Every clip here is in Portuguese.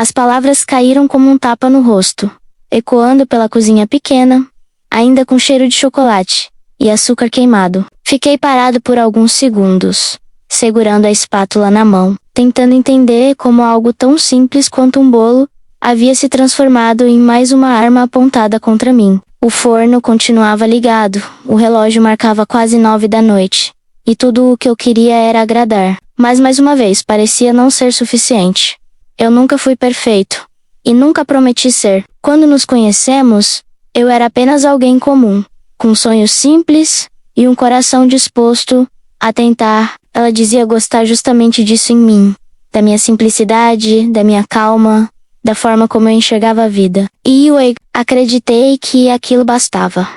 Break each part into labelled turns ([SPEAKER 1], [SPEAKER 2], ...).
[SPEAKER 1] As palavras caíram como um tapa no rosto, ecoando pela cozinha pequena, ainda com cheiro de chocolate e açúcar queimado. Fiquei parado por alguns segundos, segurando a espátula na mão, tentando entender como algo tão simples quanto um bolo havia se transformado em mais uma arma apontada contra mim. O forno continuava ligado, o relógio marcava quase 9 da noite, e tudo o que eu queria era agradar. Mas mais uma vez parecia não ser suficiente. Eu nunca fui perfeito, e nunca prometi ser. Quando nos conhecemos, eu era apenas alguém comum, com sonhos simples e um coração disposto a tentar. Ela dizia gostar justamente disso em mim, da minha simplicidade, da minha calma, da forma como eu enxergava a vida. E eu acreditei que aquilo bastava.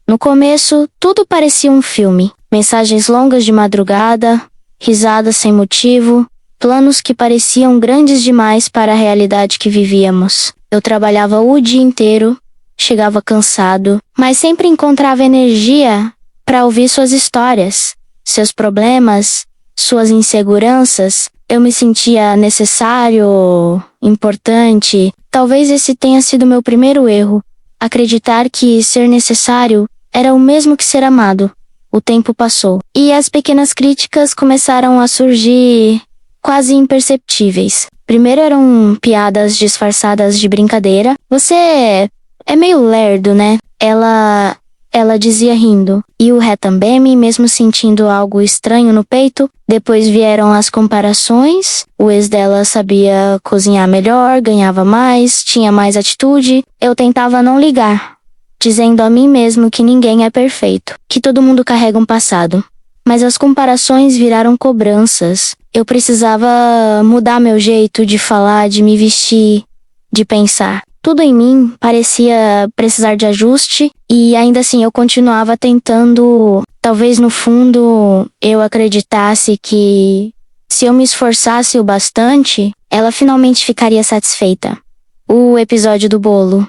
[SPEAKER 1] No começo, tudo parecia um filme. Mensagens longas de madrugada, risadas sem motivo, planos que pareciam grandes demais para a realidade que vivíamos. Eu trabalhava o dia inteiro, chegava cansado, mas sempre encontrava energia para ouvir suas histórias, seus problemas, suas inseguranças. Eu me sentia necessário, importante. Talvez esse tenha sido meu primeiro erro, acreditar que ser necessário era o mesmo que ser amado. O tempo passou, e as pequenas críticas começaram a surgir, quase imperceptíveis. Primeiro eram piadas disfarçadas de brincadeira. Você é meio lerdo, né? Ela dizia rindo. E o ré também, mesmo sentindo algo estranho no peito. Depois vieram as comparações. O ex dela sabia cozinhar melhor, ganhava mais, tinha mais atitude. Eu tentava não ligar, dizendo a mim mesmo que ninguém é perfeito, que todo mundo carrega um passado. Mas as comparações viraram cobranças. Eu precisava mudar meu jeito de falar, de me vestir, de pensar. Tudo em mim parecia precisar de ajuste, e ainda assim eu continuava tentando. Talvez no fundo eu acreditasse que, se eu me esforçasse o bastante, ela finalmente ficaria satisfeita. O episódio do bolo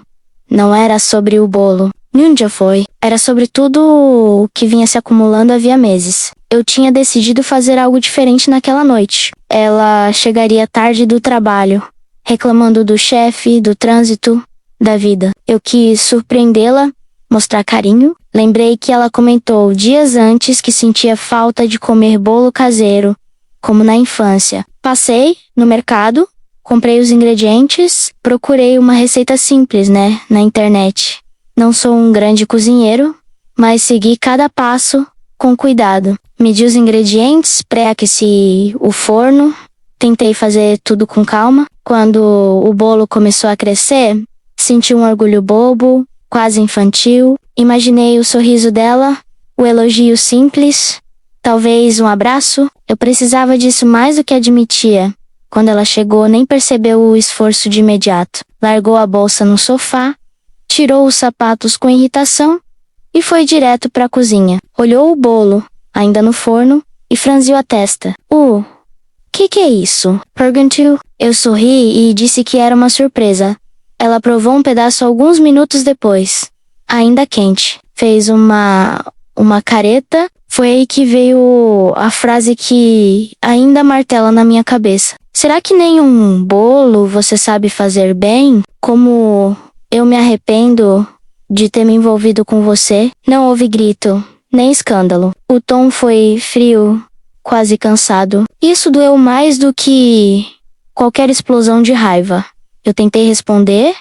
[SPEAKER 1] não era sobre o bolo. Um dia foi. Era sobre tudo o que vinha se acumulando havia meses. Eu tinha decidido fazer algo diferente naquela noite. Ela chegaria tarde do trabalho, reclamando do chefe, do trânsito, da vida. Eu quis surpreendê-la, mostrar carinho. Lembrei que ela comentou dias antes que sentia falta de comer bolo caseiro, como na infância. Passei no mercado, comprei os ingredientes, procurei uma receita simples, na internet. Não sou um grande cozinheiro, mas segui cada passo com cuidado. Medi os ingredientes, pré-aqueci o forno, tentei fazer tudo com calma. Quando o bolo começou a crescer, senti um orgulho bobo, quase infantil. Imaginei o sorriso dela, o elogio simples, talvez um abraço. Eu precisava disso mais do que admitia. Quando ela chegou, nem percebeu o esforço de imediato. Largou a bolsa no sofá, tirou os sapatos com irritação e foi direto para a cozinha. Olhou o bolo, ainda no forno, e franziu a testa. Que é isso? Perguntou. Eu sorri e disse que era uma surpresa. Ela provou um pedaço alguns minutos depois, ainda quente. Fez uma careta. Foi aí que veio a frase que ainda martela na minha cabeça. Será que nem um bolo você sabe fazer bem? Como eu me arrependo de ter me envolvido com você. Não houve grito, nem escândalo. O tom foi frio, quase cansado. Isso doeu mais do que qualquer explosão de raiva. Eu tentei responder,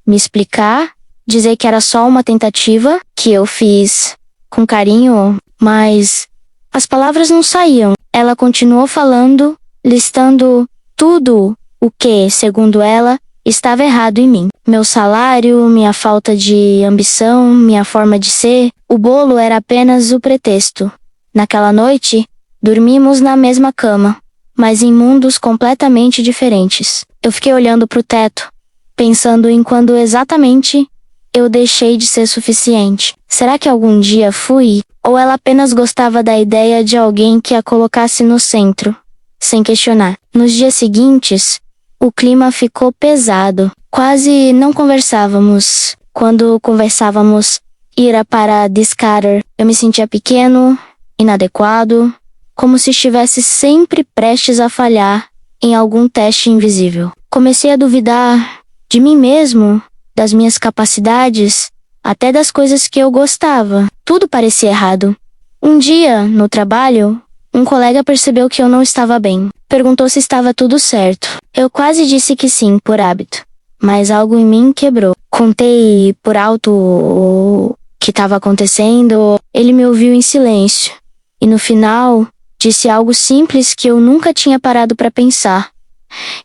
[SPEAKER 1] me explicar, dizer que era só uma tentativa, que eu fiz com carinho, mas as palavras não saíam. Ela continuou falando, listando tudo o que, segundo ela, estava errado em mim. Meu salário, minha falta de ambição, minha forma de ser. O bolo era apenas o pretexto. Naquela noite, dormimos na mesma cama, mas em mundos completamente diferentes. Eu fiquei olhando pro teto, pensando em quando exatamente eu deixei de ser suficiente. Será que algum dia fui? Ou ela apenas gostava da ideia de alguém que a colocasse no centro, sem questionar? Nos dias seguintes, o clima ficou pesado. Quase não conversávamos. Quando conversávamos, era para descartar. Eu me sentia pequeno, inadequado, como se estivesse sempre prestes a falhar em algum teste invisível. Comecei a duvidar de mim mesmo, das minhas capacidades, até das coisas que eu gostava. Tudo parecia errado. Um dia, no trabalho, um colega percebeu que eu não estava bem. Perguntou se estava tudo certo. Eu quase disse que sim, por hábito. Mas algo em mim quebrou. Contei por alto o que estava acontecendo. Ele me ouviu em silêncio. E no final, disse algo simples que eu nunca tinha parado para pensar.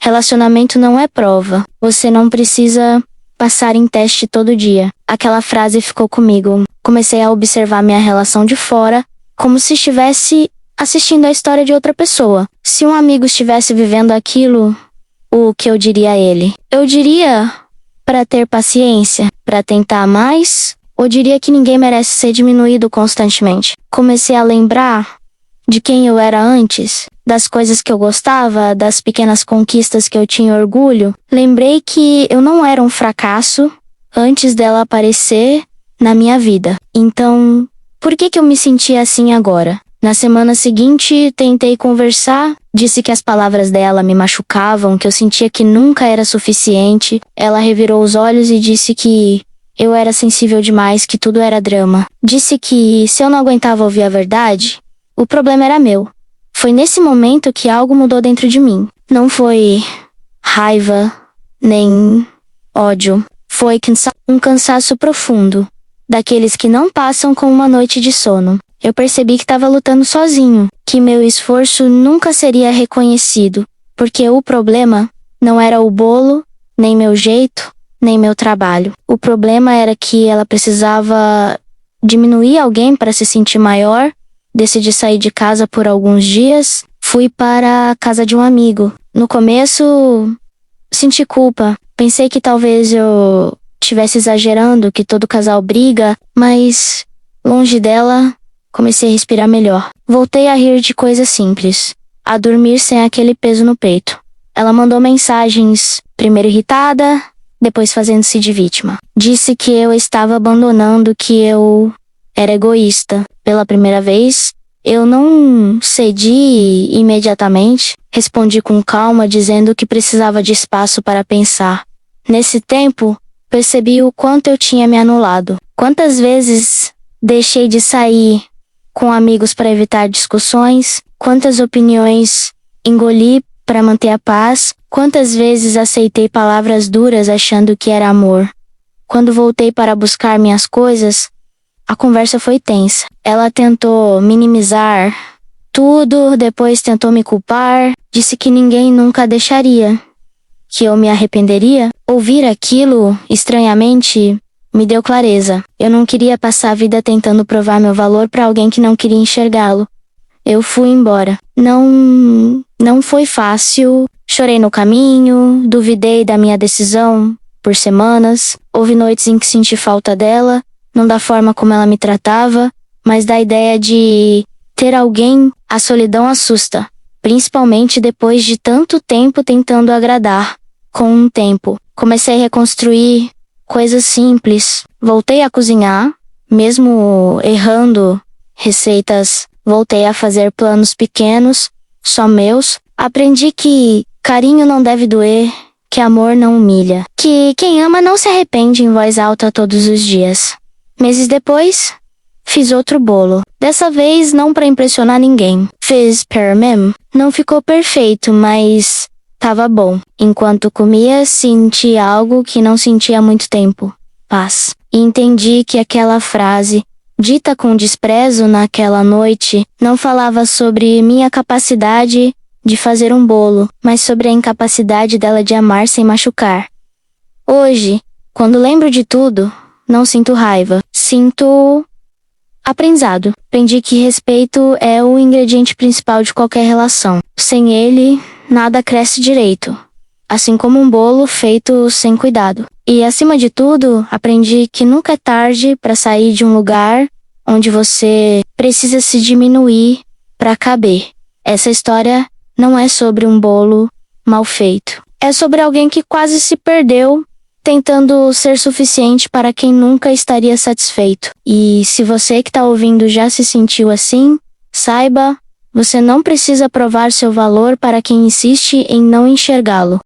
[SPEAKER 1] Relacionamento não é prova. Você não precisa passar em teste todo dia. Aquela frase ficou comigo. Comecei a observar minha relação de fora, como se estivesse assistindo a história de outra pessoa. Se um amigo estivesse vivendo aquilo, o que eu diria a ele? Eu diria para ter paciência, para tentar mais, ou diria que ninguém merece ser diminuído constantemente. Comecei a lembrar de quem eu era antes, das coisas que eu gostava, das pequenas conquistas que eu tinha orgulho. Lembrei que eu não era um fracasso antes dela aparecer na minha vida. Então, por que eu me sentia assim agora? Na semana seguinte, tentei conversar, disse que as palavras dela me machucavam, que eu sentia que nunca era suficiente. Ela revirou os olhos e disse que eu era sensível demais, que tudo era drama. Disse que se eu não aguentava ouvir a verdade, o problema era meu. Foi nesse momento que algo mudou dentro de mim. Não foi raiva, nem ódio. Foi um cansaço profundo, daqueles que não passam com uma noite de sono. Eu percebi que estava lutando sozinho, que meu esforço nunca seria reconhecido, porque o problema não era o bolo, nem meu jeito, nem meu trabalho. O problema era que ela precisava diminuir alguém para se sentir maior. Decidi sair de casa por alguns dias. Fui para a casa de um amigo. No começo, senti culpa. Pensei que talvez eu estivesse exagerando, que todo casal briga, mas longe dela, comecei a respirar melhor. Voltei a rir de coisas simples, a dormir sem aquele peso no peito. Ela mandou mensagens, primeiro irritada, depois fazendo-se de vítima. Disse que eu estava abandonando, que eu era egoísta. Pela primeira vez, eu não cedi imediatamente. Respondi com calma, dizendo que precisava de espaço para pensar. Nesse tempo, percebi o quanto eu tinha me anulado. Quantas vezes deixei de sair com amigos para evitar discussões? Quantas opiniões engoli para manter a paz? Quantas vezes aceitei palavras duras achando que era amor? Quando voltei para buscar minhas coisas, a conversa foi tensa. Ela tentou minimizar tudo, depois tentou me culpar, disse que ninguém nunca deixaria, que eu me arrependeria. Ouvir aquilo, estranhamente, me deu clareza. Eu não queria passar a vida tentando provar meu valor para alguém que não queria enxergá-lo. Eu fui embora. Não foi fácil. Chorei no caminho, duvidei da minha decisão por semanas. Houve noites em que senti falta dela, não da forma como ela me tratava, mas da ideia de ter alguém. A solidão assusta, principalmente depois de tanto tempo tentando agradar. Com um tempo, comecei a reconstruir coisas simples. Voltei a cozinhar, mesmo errando receitas. Voltei a fazer planos pequenos, só meus. Aprendi que carinho não deve doer, que amor não humilha, que quem ama não se arrepende em voz alta todos os dias. Meses depois, fiz outro bolo. Dessa vez não para impressionar ninguém. Fiz pearmem. Não ficou perfeito, mas tava bom. Enquanto comia, senti algo que não sentia há muito tempo. Paz. E entendi que aquela frase, dita com desprezo naquela noite, não falava sobre minha capacidade de fazer um bolo, mas sobre a incapacidade dela de amar sem machucar. Hoje, quando lembro de tudo, não sinto raiva. Sinto aprendizado. Aprendi que respeito é o ingrediente principal de qualquer relação. Sem ele, nada cresce direito. Assim como um bolo feito sem cuidado. E acima de tudo, aprendi que nunca é tarde para sair de um lugar onde você precisa se diminuir para caber. Essa história não é sobre um bolo mal feito. É sobre alguém que quase se perdeu tentando ser suficiente para quem nunca estaria satisfeito. E se você que está ouvindo já se sentiu assim, saiba, você não precisa provar seu valor para quem insiste em não enxergá-lo.